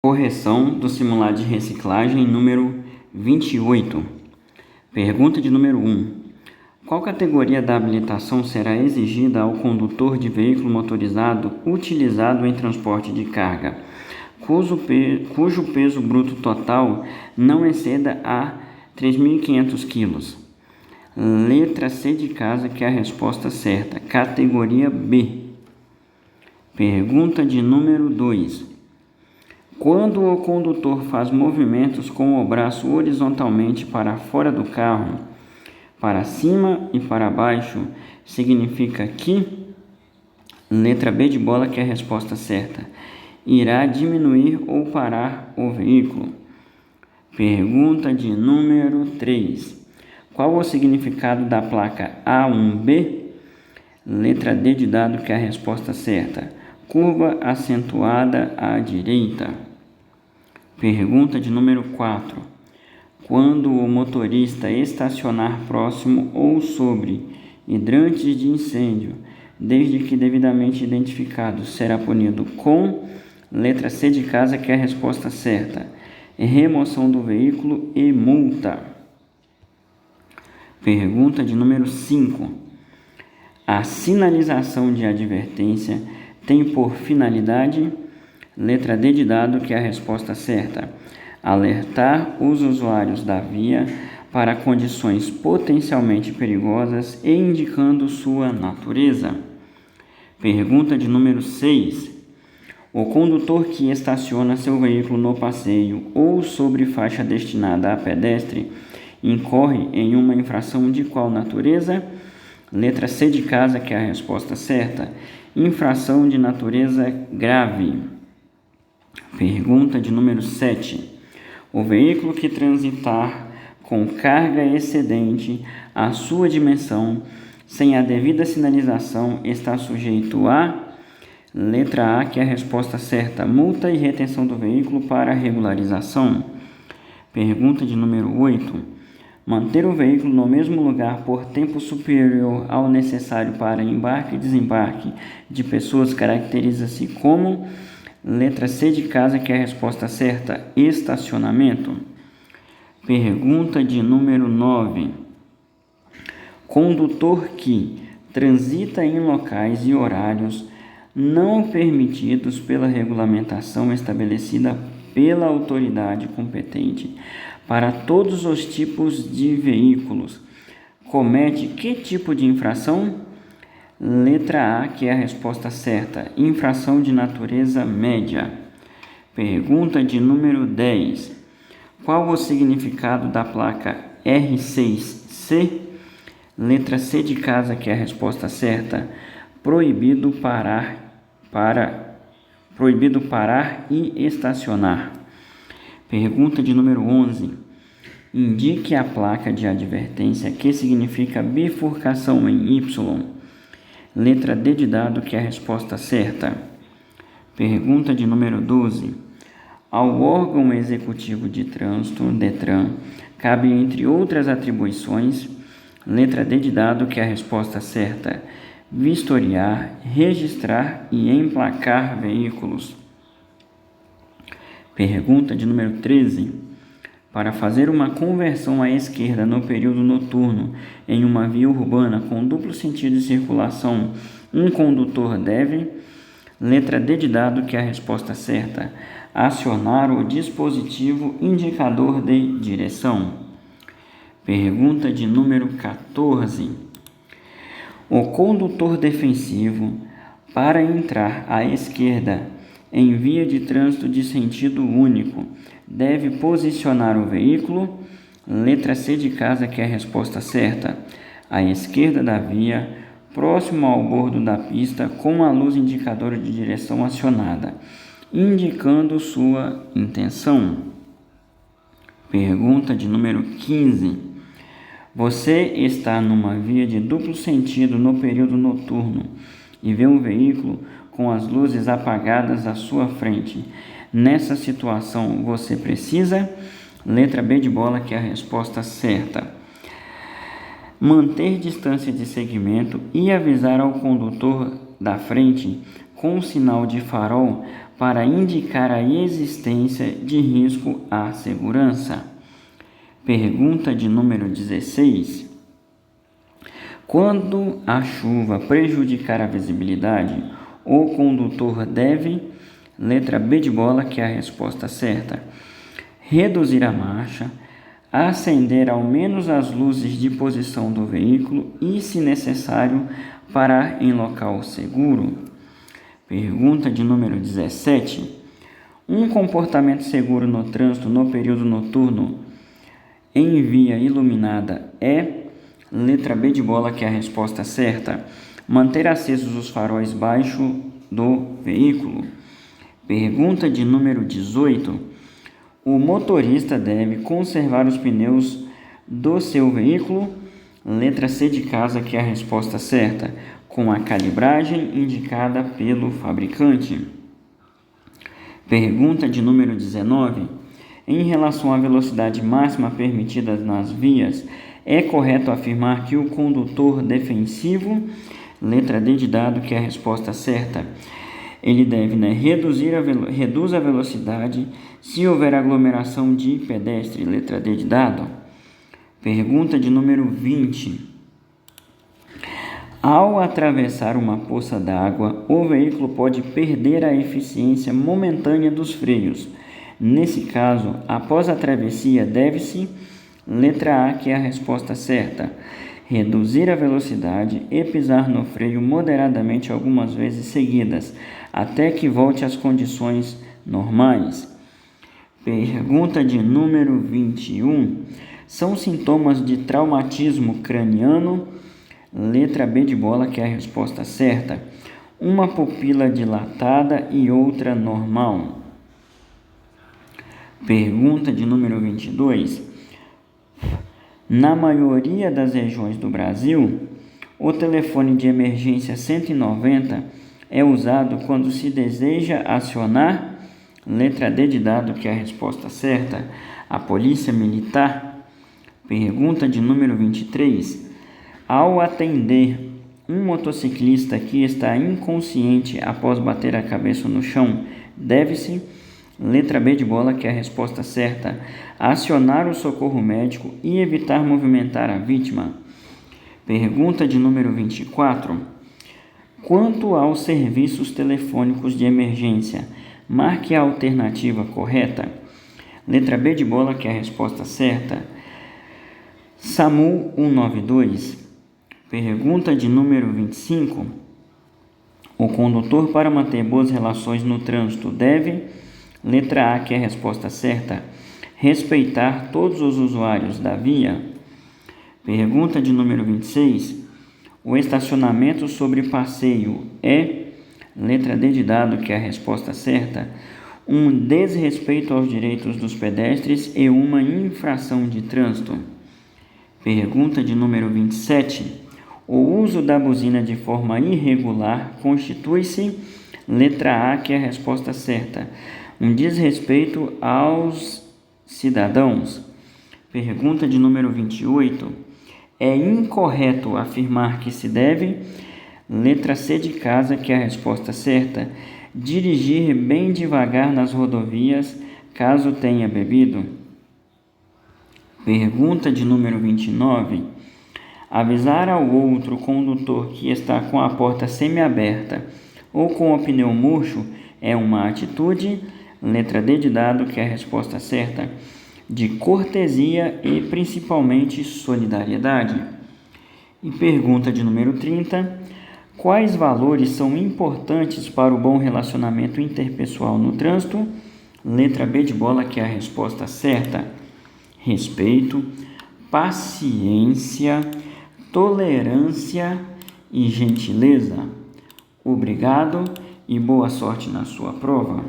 Correção do simulado de reciclagem número 28. Pergunta de número 1. Qual categoria da habilitação será exigida ao condutor de veículo motorizado utilizado em transporte de carga, cujo peso bruto total não exceda a 3.500 kg? Letra C de casa, que é a resposta certa. Categoria B. Pergunta de número 2. Quando o condutor faz movimentos com o braço horizontalmente para fora do carro, para cima e para baixo, significa que, letra B de bola, que é a resposta certa, irá diminuir ou parar o veículo. Pergunta de número 3. Qual o significado da placa A1B? Letra D de dado, que é a resposta certa. Curva acentuada à direita. Pergunta de número 4. Quando o motorista estacionar próximo ou sobre hidrantes de incêndio, desde que devidamente identificado, será punido com, letra C de casa, que é a resposta certa, remoção do veículo e multa. Pergunta de número 5. A sinalização de advertência tem por finalidade, letra D de dado, que é a resposta certa, alertar os usuários da via para condições potencialmente perigosas e indicando sua natureza. Pergunta de número 6. O condutor que estaciona seu veículo no passeio ou sobre faixa destinada a pedestre incorre em uma infração de qual natureza? Letra C de casa, que é a resposta certa, infração de natureza grave. Pergunta de número 7. O veículo que transitar com carga excedente à sua dimensão, sem a devida sinalização, está sujeito a, letra A, que é a resposta certa, multa e retenção do veículo para regularização. Pergunta de número 8. Manter o veículo no mesmo lugar por tempo superior ao necessário para embarque e desembarque de pessoas caracteriza-se como, letra C de casa, que é a resposta certa, estacionamento. Pergunta de número 9. Condutor que transita em locais e horários não permitidos pela regulamentação estabelecida pela autoridade competente para todos os tipos de veículos, comete que tipo de infração? Letra A, que é a resposta certa, infração de natureza média. Pergunta de número 10. Qual o significado da placa R6C? Letra C de casa, que é a resposta certa, proibido parar e estacionar. Pergunta de número 11. Indique a placa de advertência que significa bifurcação em Y. Letra D de dado, que é a resposta certa. Pergunta de número 12. Ao órgão executivo de trânsito, DETRAN, cabe, entre outras atribuições, letra D de dado, que é a resposta certa, vistoriar, registrar e emplacar veículos. Pergunta de número 13. Para fazer uma conversão à esquerda no período noturno em uma via urbana com duplo sentido de circulação, um condutor deve, letra D de dado, que é a resposta certa, acionar o dispositivo indicador de direção. Pergunta de número 14. O condutor defensivo, para entrar à esquerda em via de trânsito de sentido único, deve posicionar o veículo, letra C de casa, que é a resposta certa, à esquerda da via, próximo ao bordo da pista, com a luz indicadora de direção acionada, indicando sua intenção. Pergunta de número 15. Você está numa via de duplo sentido no período noturno e vê um veículo com as luzes apagadas à sua frente. Nessa situação, você precisa, letra B de bola, que é a resposta certa, manter distância de segmento e avisar ao condutor da frente com um sinal de farol para indicar a existência de risco à segurança. Pergunta de número 16. Quando a chuva prejudicar a visibilidade, o condutor deve, letra B de bola, que é a resposta certa, reduzir a marcha, acender ao menos as luzes de posição do veículo e, se necessário, parar em local seguro. Pergunta de número 17. Um comportamento seguro no trânsito no período noturno em via iluminada é, letra B de bola, que é a resposta certa, manter acesos os faróis baixo do veículo. Pergunta de número 18. O motorista deve conservar os pneus do seu veículo, letra C de casa, que é a resposta certa, com a calibragem indicada pelo fabricante. Pergunta de número 19. Em relação à velocidade máxima permitida nas vias, é correto afirmar que o condutor defensivo, letra D de dado, que é a resposta certa, ele deve reduz a velocidade se houver aglomeração de pedestre, letra D de dado. Pergunta de número 20. Ao atravessar uma poça d'água, o veículo pode perder a eficiência momentânea dos freios. Nesse caso, após a travessia, deve-se, letra A, que é a resposta certa, reduzir a velocidade e pisar no freio moderadamente algumas vezes seguidas, até que volte às condições normais. Pergunta de número 21. São sintomas de traumatismo craniano, letra B de bola, que é a resposta certa, uma pupila dilatada e outra normal. Pergunta de número 22. Na maioria das regiões do Brasil, o telefone de emergência 190 é usado quando se deseja acionar, letra D de dado, que é a resposta certa, a polícia militar. Pergunta de número 23. Ao atender um motociclista que está inconsciente após bater a cabeça no chão, deve-se, letra B de bola, que é a resposta certa, acionar o socorro médico e evitar movimentar a vítima. Pergunta de número 24. Quanto aos serviços telefônicos de emergência, marque a alternativa correta. Letra B de bola, que é a resposta certa, SAMU 192. Pergunta de número 25. O condutor, para manter boas relações no trânsito, deve, letra A, que é a resposta certa, respeitar todos os usuários da via. Pergunta de número 26. O estacionamento sobre passeio é, letra D de dado, que é a resposta certa, um desrespeito aos direitos dos pedestres e uma infração de trânsito. Pergunta de número 27. O uso da buzina de forma irregular constitui-se, letra A, que é a resposta certa, um desrespeito aos cidadãos. Pergunta de número 28. É incorreto afirmar que se deve, letra C de casa, que é a resposta certa, dirigir bem devagar nas rodovias caso tenha bebido. Pergunta de número 29. Avisar ao outro condutor que está com a porta semiaberta ou com o pneu murcho é uma atitude, letra D de dado, que é a resposta certa, de cortesia e principalmente solidariedade. E pergunta de número 30. Quais valores são importantes para o bom relacionamento interpessoal no trânsito? Letra B de bola, que é a resposta certa, respeito, paciência, tolerância e gentileza. Obrigado e boa sorte na sua prova.